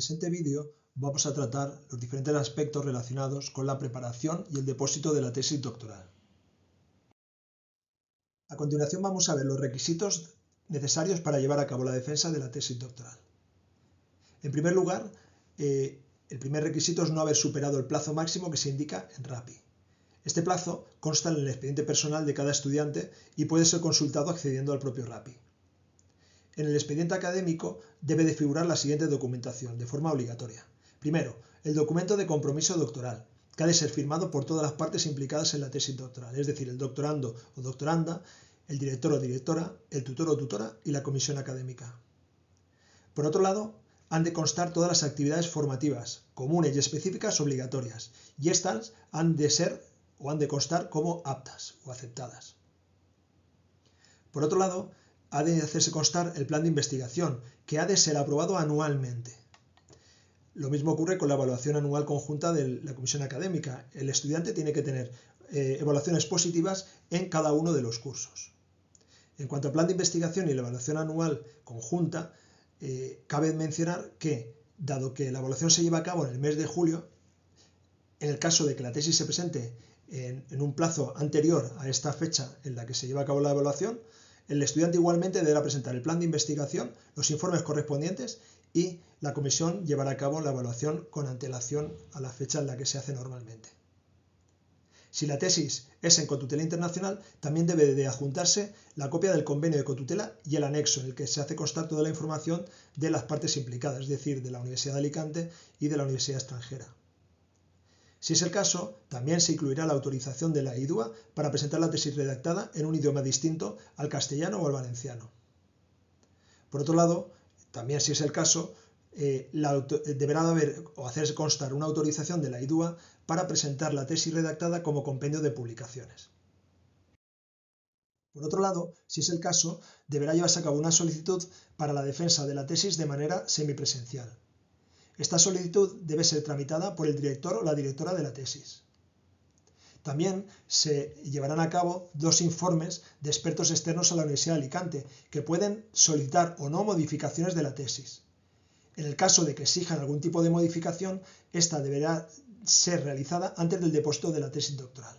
presente vídeo vamos a tratar los diferentes aspectos relacionados con la preparación y el depósito de la tesis doctoral. A continuación vamos a ver los requisitos necesarios para llevar a cabo la defensa de la tesis doctoral. En primer lugar, el primer requisito es no haber superado el plazo máximo que se indica en RAPI. Este plazo consta en el expediente personal de cada estudiante y puede ser consultado accediendo al propio RAPI. En el expediente académico debe de figurar la siguiente documentación, de forma obligatoria. Primero, el documento de compromiso doctoral, que ha de ser firmado por todas las partes implicadas en la tesis doctoral, es decir, el doctorando o doctoranda, el director o directora, el tutor o tutora y la comisión académica. Por otro lado, han de constar todas las actividades formativas, comunes y específicas obligatorias, y estas han de ser o han de constar como aptas o aceptadas. Por otro lado, ha de hacerse constar el plan de investigación, que ha de ser aprobado anualmente. Lo mismo ocurre con la evaluación anual conjunta de la comisión académica. El estudiante tiene que tener evaluaciones positivas en cada uno de los cursos. En cuanto al plan de investigación y la evaluación anual conjunta, cabe mencionar que, dado que la evaluación se lleva a cabo en el mes de julio, en el caso de que la tesis se presente en un plazo anterior a esta fecha en la que se lleva a cabo la evaluación, el estudiante igualmente deberá presentar el plan de investigación, los informes correspondientes y la comisión llevará a cabo la evaluación con antelación a la fecha en la que se hace normalmente. Si la tesis es en cotutela internacional, también debe de adjuntarse la copia del convenio de cotutela y el anexo en el que se hace constar toda la información de las partes implicadas, es decir, de la Universidad de Alicante y de la Universidad extranjera. Si es el caso, también se incluirá la autorización de la IDUA para presentar la tesis redactada en un idioma distinto al castellano o al valenciano. Por otro lado, también si es el caso, deberá haber o hacerse constar una autorización de la IDUA para presentar la tesis redactada como compendio de publicaciones. Por otro lado, si es el caso, deberá llevarse a cabo una solicitud para la defensa de la tesis de manera semipresencial. Esta solicitud debe ser tramitada por el director o la directora de la tesis. También se llevarán a cabo 2 informes de expertos externos a la Universidad de Alicante que pueden solicitar o no modificaciones de la tesis. En el caso de que exijan algún tipo de modificación, esta deberá ser realizada antes del depósito de la tesis doctoral.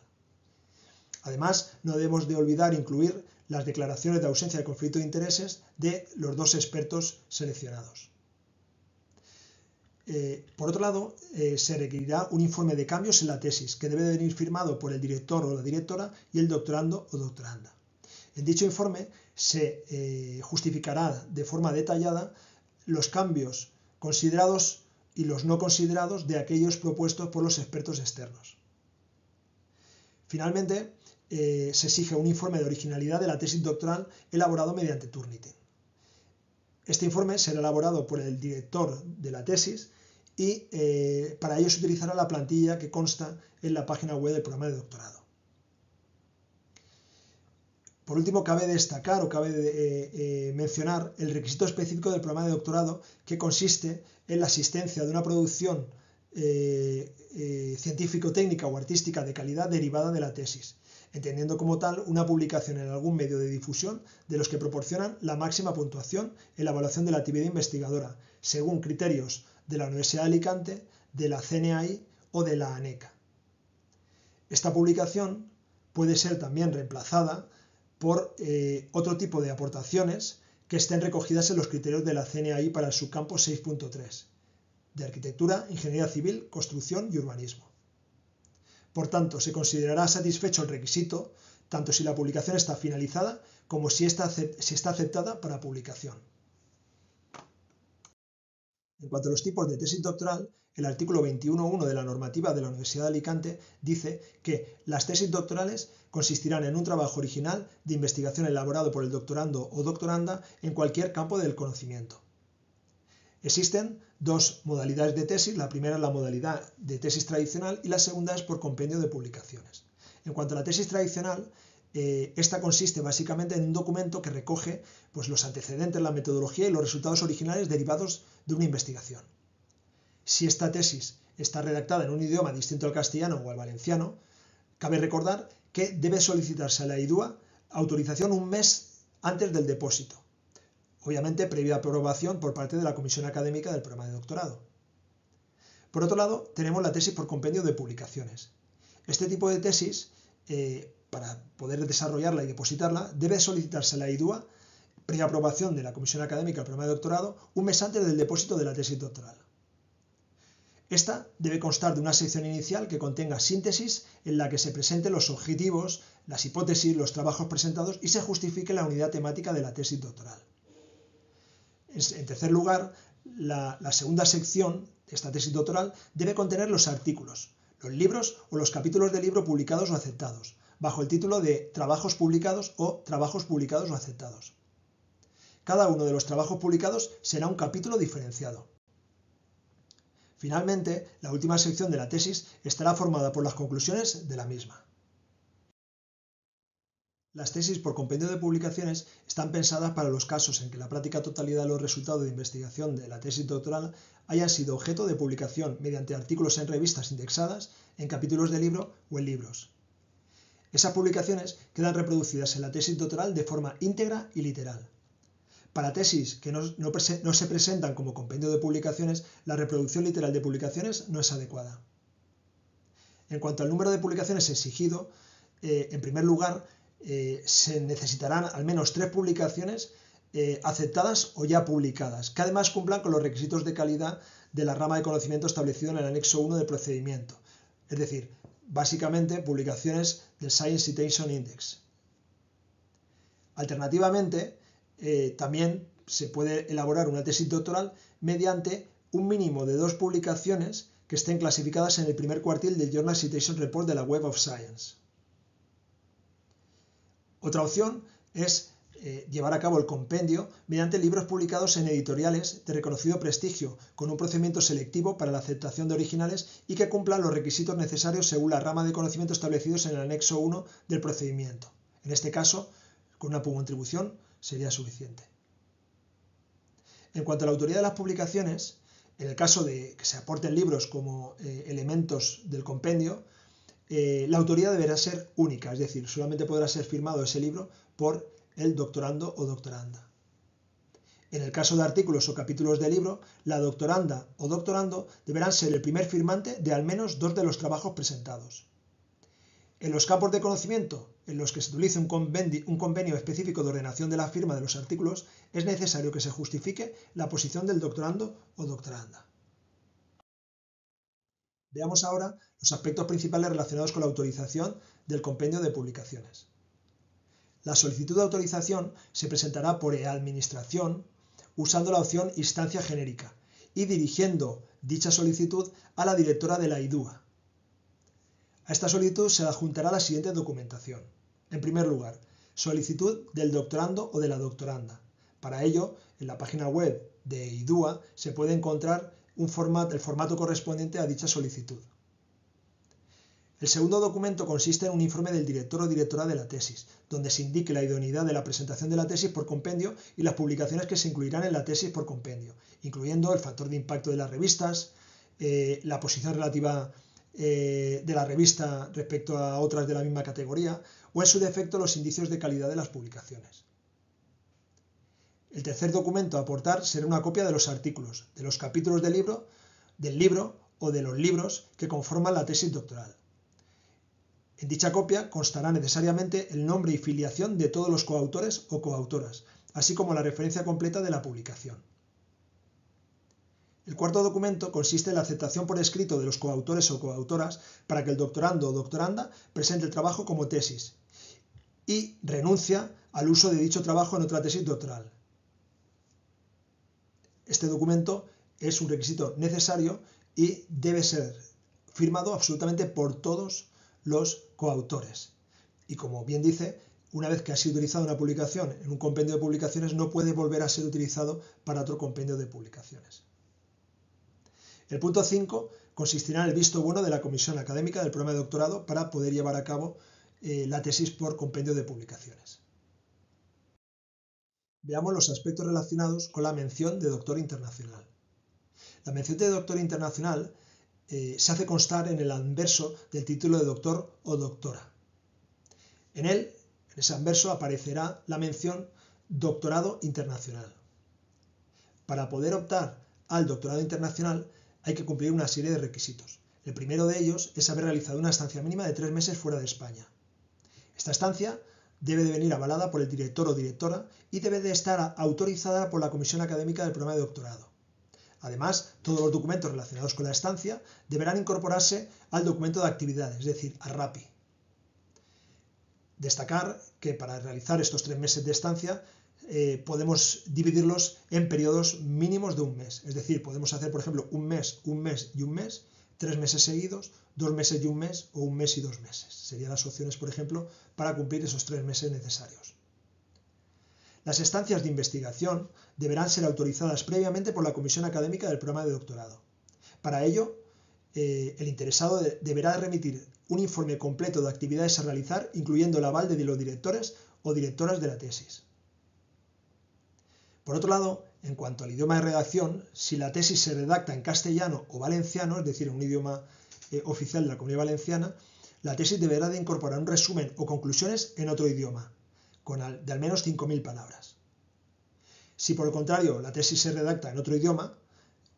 Además, no debemos de olvidar incluir las declaraciones de ausencia de conflicto de intereses de los 2 expertos seleccionados. Por otro lado, se requerirá un informe de cambios en la tesis, que debe de venir firmado por el director o la directora y el doctorando o doctoranda. En dicho informe se justificará de forma detallada los cambios considerados y los no considerados de aquellos propuestos por los expertos externos. Finalmente, se exige un informe de originalidad de la tesis doctoral elaborado mediante Turnitin. Este informe será elaborado por el director de la tesis y para ello se utilizará la plantilla que consta en la página web del programa de doctorado. Por último, cabe destacar o cabe mencionar el requisito específico del programa de doctorado, que consiste en la asistencia de una producción científico-técnica o artística de calidad derivada de la tesis, entendiendo como tal una publicación en algún medio de difusión de los que proporcionan la máxima puntuación en la evaluación de la actividad investigadora, según criterios de la Universidad de Alicante, de la CNAI o de la ANECA. Esta publicación puede ser también reemplazada por otro tipo de aportaciones que estén recogidas en los criterios de la CNAI para el subcampo 6.3, de arquitectura, ingeniería civil, construcción y urbanismo. Por tanto, se considerará satisfecho el requisito tanto si la publicación está finalizada como si está aceptada para publicación. En cuanto a los tipos de tesis doctoral, el artículo 21.1 de la normativa de la Universidad de Alicante dice que las tesis doctorales consistirán en un trabajo original de investigación elaborado por el doctorando o doctoranda en cualquier campo del conocimiento. Existen 2 modalidades de tesis, la primera es la modalidad de tesis tradicional y la segunda es por compendio de publicaciones. En cuanto a la tesis tradicional, esta consiste básicamente en un documento que recoge los antecedentes, la metodología y los resultados originales derivados de una investigación. Si esta tesis está redactada en un idioma distinto al castellano o al valenciano, cabe recordar que debe solicitarse a la IDUA autorización un mes antes del depósito, obviamente previa aprobación por parte de la comisión académica del programa de doctorado. Por otro lado, tenemos la tesis por compendio de publicaciones. Este tipo de tesis, para poder desarrollarla y depositarla, debe solicitarse a la IDUA, previa aprobación de la Comisión Académica del Programa de Doctorado, un mes antes del depósito de la tesis doctoral. Esta debe constar de una sección inicial que contenga síntesis en la que se presenten los objetivos, las hipótesis, los trabajos presentados y se justifique la unidad temática de la tesis doctoral. En tercer lugar, la segunda sección de esta tesis doctoral debe contener los artículos, los libros o los capítulos de libro publicados o aceptados, bajo el título de trabajos publicados o trabajos publicados o aceptados. Cada uno de los trabajos publicados será un capítulo diferenciado. Finalmente, la última sección de la tesis estará formada por las conclusiones de la misma. Las tesis por compendio de publicaciones están pensadas para los casos en que la práctica totalidad de los resultados de investigación de la tesis doctoral hayan sido objeto de publicación mediante artículos en revistas indexadas, en capítulos de libro o en libros. Esas publicaciones quedan reproducidas en la tesis doctoral de forma íntegra y literal. Para tesis que no se presentan como compendio de publicaciones, la reproducción literal de publicaciones no es adecuada. En cuanto al número de publicaciones exigido, en primer lugar, se necesitarán al menos 3 publicaciones aceptadas o ya publicadas, que además cumplan con los requisitos de calidad de la rama de conocimiento establecido en el anexo 1 del procedimiento. Es decir, básicamente publicaciones del Science Citation Index. Alternativamente, también se puede elaborar una tesis doctoral mediante un mínimo de 2 publicaciones que estén clasificadas en el primer cuartil del Journal Citation Report de la Web of Science. Otra opción es llevar a cabo el compendio mediante libros publicados en editoriales de reconocido prestigio, con un procedimiento selectivo para la aceptación de originales y que cumplan los requisitos necesarios según la rama de conocimiento establecidos en el anexo 1 del procedimiento. En este caso, con una contribución sería suficiente. En cuanto a la autoría de las publicaciones, en el caso de que se aporten libros como elementos del compendio, la autoría deberá ser única, es decir, solamente podrá ser firmado ese libro por el doctorando o doctoranda. En el caso de artículos o capítulos de libro, la doctoranda o doctorando deberán ser el primer firmante de al menos 2 de los trabajos presentados. En los campos de conocimiento en los que se utilice un convenio específico de ordenación de la firma de los artículos, es necesario que se justifique la posición del doctorando o doctoranda. Veamos ahora los aspectos principales relacionados con la autorización del compendio de publicaciones. La solicitud de autorización se presentará por e-administración usando la opción instancia genérica y dirigiendo dicha solicitud a la directora de la IDUA. A esta solicitud se adjuntará la siguiente documentación. En primer lugar, solicitud del doctorando o de la doctoranda. Para ello, en la página web de IDUA se puede encontrar el formato correspondiente a dicha solicitud. El segundo documento consiste en un informe del director o directora de la tesis, donde se indique la idoneidad de la presentación de la tesis por compendio y las publicaciones que se incluirán en la tesis por compendio, incluyendo el factor de impacto de las revistas, la posición relativa de la revista respecto a otras de la misma categoría, o en su defecto los indicios de calidad de las publicaciones. El tercer documento a aportar será una copia de los artículos, de los capítulos del libro o de los libros que conforman la tesis doctoral. En dicha copia constará necesariamente el nombre y filiación de todos los coautores o coautoras, así como la referencia completa de la publicación. El cuarto documento consiste en la aceptación por escrito de los coautores o coautoras para que el doctorando o doctoranda presente el trabajo como tesis y renuncia al uso de dicho trabajo en otra tesis doctoral. Este documento es un requisito necesario y debe ser firmado absolutamente por todos los coautores. Y como bien dice, una vez que ha sido utilizada una publicación en un compendio de publicaciones, no puede volver a ser utilizado para otro compendio de publicaciones. El punto 5 consistirá en el visto bueno de la Comisión Académica del Programa de Doctorado para poder llevar a cabo la tesis por compendio de publicaciones. Veamos los aspectos relacionados con la mención de doctor internacional. La mención de doctor internacional se hace constar en el anverso del título de doctor o doctora. En ese anverso aparecerá la mención doctorado internacional. Para poder optar al doctorado internacional, hay que cumplir una serie de requisitos. El primero de ellos es haber realizado una estancia mínima de 3 meses fuera de España. Esta estancia debe de venir avalada por el director o directora y debe de estar autorizada por la Comisión Académica del Programa de Doctorado. Además, todos los documentos relacionados con la estancia deberán incorporarse al documento de actividades, es decir, al RAPI. Destacar que para realizar estos 3 meses de estancia podemos dividirlos en periodos mínimos de un mes. Es decir, podemos hacer, por ejemplo, un mes y un mes, 3 meses seguidos, 2 meses y un mes o un mes y 2 meses. Serían las opciones, por ejemplo, para cumplir esos 3 meses necesarios. Las estancias de investigación deberán ser autorizadas previamente por la Comisión Académica del Programa de Doctorado. Para ello, el interesado deberá remitir un informe completo de actividades a realizar, incluyendo el aval de los directores o directoras de la tesis. Por otro lado, en cuanto al idioma de redacción, si la tesis se redacta en castellano o valenciano, es decir, en un idioma oficial de la Comunidad Valenciana, la tesis deberá de incorporar un resumen o conclusiones en otro idioma, de al menos 5.000 palabras. Si por el contrario la tesis se redacta en otro idioma,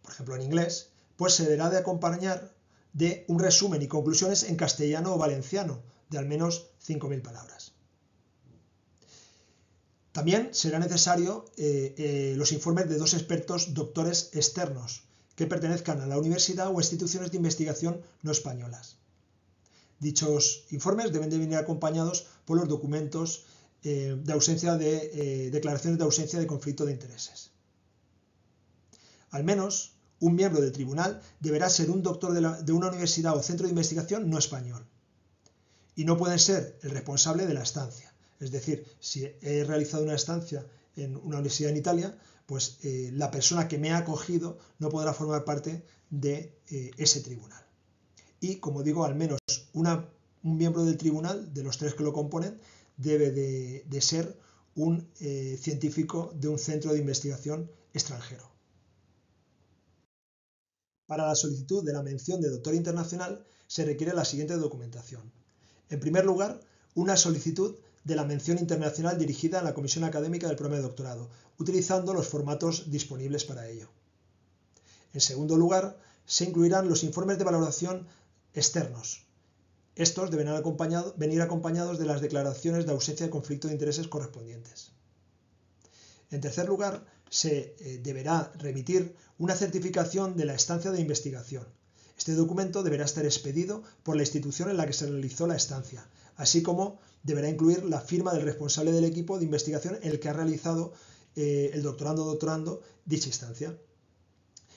por ejemplo en inglés, pues se deberá de acompañar de un resumen y conclusiones en castellano o valenciano, de al menos 5.000 palabras. También será necesario los informes de 2 expertos doctores externos que pertenezcan a la universidad o instituciones de investigación no españolas. Dichos informes deben de venir acompañados por los documentos declaraciones de ausencia de conflicto de intereses. Al menos un miembro del tribunal deberá ser un doctor de una universidad o centro de investigación no español y no puede ser el responsable de la estancia. Es decir, si he realizado una estancia en una universidad en Italia, pues la persona que me ha acogido no podrá formar parte de ese tribunal. Y, como digo, al menos un miembro del tribunal, de los 3 que lo componen, debe de ser un científico de un centro de investigación extranjero. Para la solicitud de la mención de doctor internacional se requiere la siguiente documentación. En primer lugar, una solicitud de la mención internacional dirigida a la Comisión Académica del Programa de Doctorado, utilizando los formatos disponibles para ello. En segundo lugar, se incluirán los informes de valoración externos. Estos deberán venir acompañados de las declaraciones de ausencia de conflicto de intereses correspondientes. En tercer lugar, se deberá remitir una certificación de la estancia de investigación. Este documento deberá estar expedido por la institución en la que se realizó la estancia, así como deberá incluir la firma del responsable del equipo de investigación en el que ha realizado el doctorando o doctorando dicha instancia.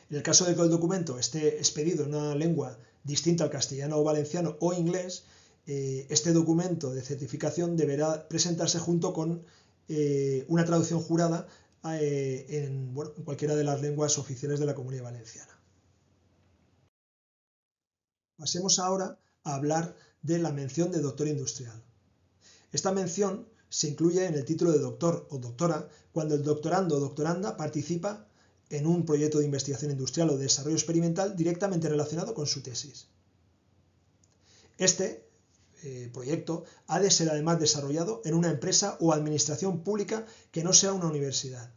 En el caso de que el documento esté expedido en una lengua distinta al castellano o valenciano o inglés, este documento de certificación deberá presentarse junto con una traducción jurada en cualquiera de las lenguas oficiales de la Comunidad Valenciana. Pasemos ahora a hablar de la mención de doctor industrial. Esta mención se incluye en el título de doctor o doctora cuando el doctorando o doctoranda participa en un proyecto de investigación industrial o de desarrollo experimental directamente relacionado con su tesis. Este proyecto ha de ser además desarrollado en una empresa o administración pública que no sea una universidad.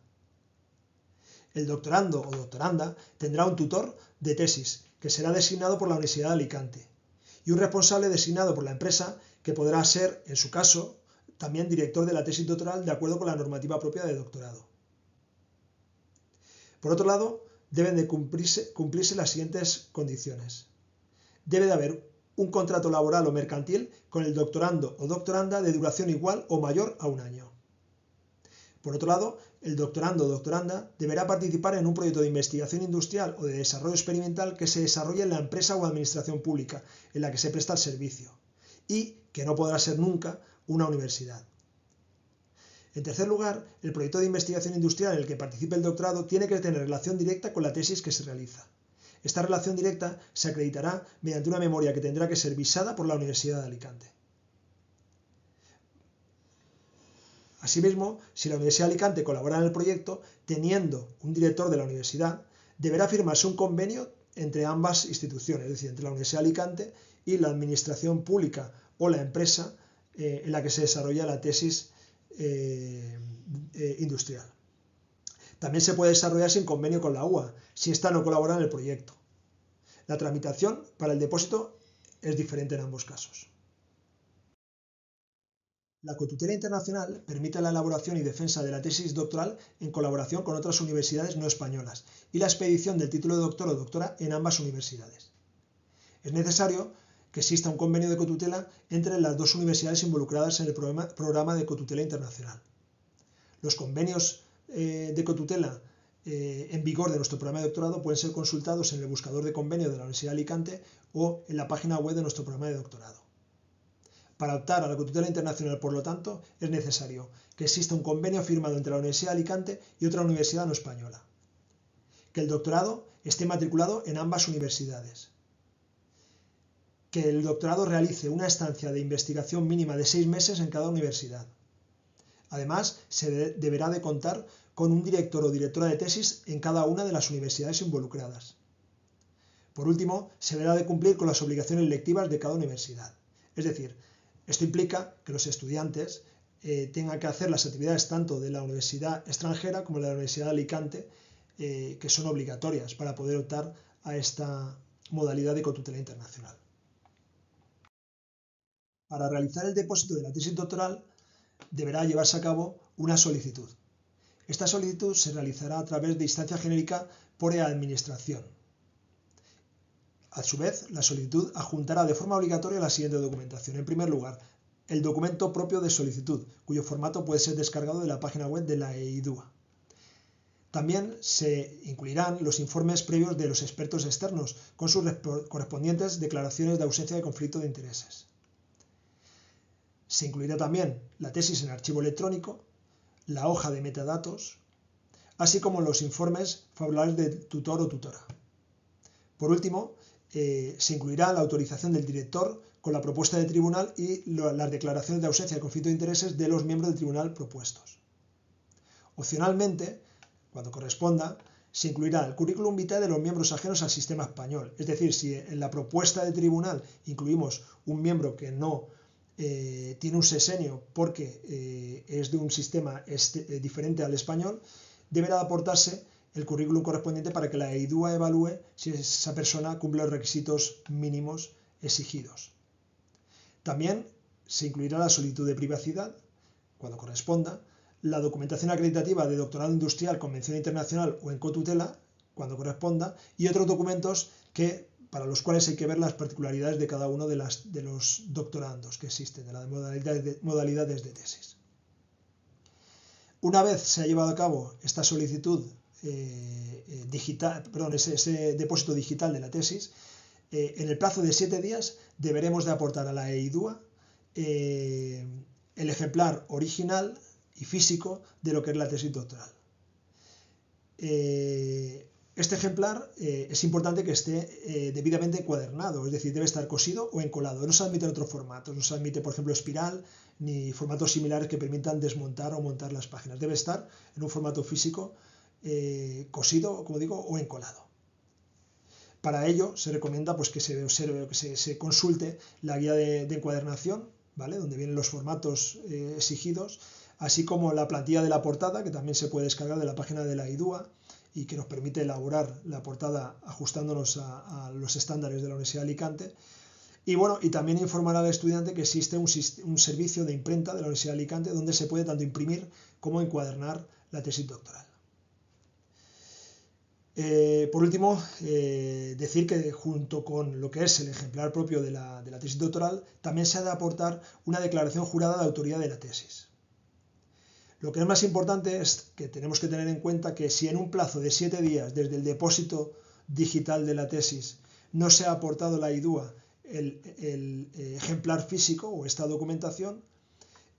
El doctorando o doctoranda tendrá un tutor de tesis que será designado por la Universidad de Alicante y un responsable designado por la empresa que podrá ser, en su caso, también director de la tesis doctoral de acuerdo con la normativa propia de doctorado. Por otro lado, deben de cumplirse las siguientes condiciones. Debe de haber un contrato laboral o mercantil con el doctorando o doctoranda de duración igual o mayor a 1 año. Por otro lado, el doctorando o doctoranda deberá participar en un proyecto de investigación industrial o de desarrollo experimental que se desarrolle en la empresa o administración pública en la que se presta el servicio y que no podrá ser nunca una universidad. En tercer lugar, el proyecto de investigación industrial en el que participe el doctorado tiene que tener relación directa con la tesis que se realiza. Esta relación directa se acreditará mediante una memoria que tendrá que ser visada por la Universidad de Alicante. Asimismo, si la Universidad de Alicante colabora en el proyecto, teniendo un director de la universidad, deberá firmarse un convenio entre ambas instituciones, es decir, entre la Universidad de Alicante y la administración pública o la empresa en la que se desarrolla la tesis industrial. También se puede desarrollar sin convenio con la UA, si ésta no colabora en el proyecto. La tramitación para el depósito es diferente en ambos casos. La cotutela internacional permite la elaboración y defensa de la tesis doctoral en colaboración con otras universidades no españolas y la expedición del título de doctor o doctora en ambas universidades. Es necesario que exista un convenio de cotutela entre las dos universidades involucradas en el programa de cotutela internacional. Los convenios de cotutela en vigor de nuestro programa de doctorado pueden ser consultados en el buscador de convenio de la Universidad de Alicante o en la página web de nuestro programa de doctorado. Para optar a la cotutela internacional, por lo tanto, es necesario que exista un convenio firmado entre la Universidad de Alicante y otra universidad no española, que el doctorado esté matriculado en ambas universidades, que el doctorado realice una estancia de investigación mínima de 6 meses en cada universidad. Además, se deberá de contar con un director o directora de tesis en cada una de las universidades involucradas. Por último, se deberá de cumplir con las obligaciones lectivas de cada universidad. Es decir, esto implica que los estudiantes tengan que hacer las actividades tanto de la universidad extranjera como de la Universidad de Alicante, que son obligatorias para poder optar a esta modalidad de cotutela internacional. Para realizar el depósito de la tesis doctoral deberá llevarse a cabo una solicitud. Esta solicitud se realizará a través de instancia genérica por administración. A su vez, la solicitud adjuntará de forma obligatoria la siguiente documentación. En primer lugar, el documento propio de solicitud, cuyo formato puede ser descargado de la página web de la EIDUA. También se incluirán los informes previos de los expertos externos, con sus correspondientes declaraciones de ausencia de conflicto de intereses. Se incluirá también la tesis en archivo electrónico, la hoja de metadatos, así como los informes favorables del tutor o tutora. Por último, se incluirá la autorización del director con la propuesta del tribunal y las declaraciones de ausencia de conflicto de intereses de los miembros del tribunal propuestos. Opcionalmente, cuando corresponda, se incluirá el currículum vitae de los miembros ajenos al sistema español. Es decir, si en la propuesta del tribunal incluimos un miembro que no tiene un sexenio porque es de un sistema diferente al español, deberá aportarse el currículum correspondiente para que la EIDUA evalúe si esa persona cumple los requisitos mínimos exigidos. También se incluirá la solicitud de privacidad, cuando corresponda, la documentación acreditativa de doctorado industrial, convención internacional o en cotutela, cuando corresponda, y otros documentos para los cuales hay que ver las particularidades de cada uno de los doctorandos que existen, de las modalidades de tesis. Una vez se ha llevado a cabo esta solicitud ese depósito digital de la tesis, en el plazo de 7 días deberemos de aportar a la EIDUA el ejemplar original y físico de lo que es la tesis doctoral. Este ejemplar es importante que esté debidamente encuadernado, es decir, debe estar cosido o encolado. No se admiten otros formatos, no se admite, por ejemplo, espiral ni formatos similares que permitan desmontar o montar las páginas. Debe estar en un formato físico cosido, como digo, o encolado. Para ello se recomienda pues, que se observe, que se consulte la guía de encuadernación, ¿vale? Donde vienen los formatos exigidos, así como la plantilla de la portada, que también se puede descargar de la página de la EIDUA y que nos permite elaborar la portada ajustándonos a los estándares de la Universidad de Alicante. Y bueno, y también informar al estudiante que existe un servicio de imprenta de la Universidad de Alicante donde se puede tanto imprimir como encuadernar la tesis doctoral. Por último, decir que junto con lo que es el ejemplar propio de la tesis doctoral, también se ha de aportar una declaración jurada de autoría de la tesis. Lo que es más importante es que tenemos que tener en cuenta que si en un plazo de 7 días desde el depósito digital de la tesis no se ha aportado a la EIDUA el ejemplar físico o esta documentación,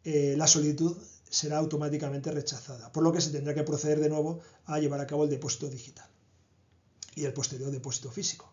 la solicitud será automáticamente rechazada, por lo que se tendrá que proceder de nuevo a llevar a cabo el depósito digital y el posterior depósito físico.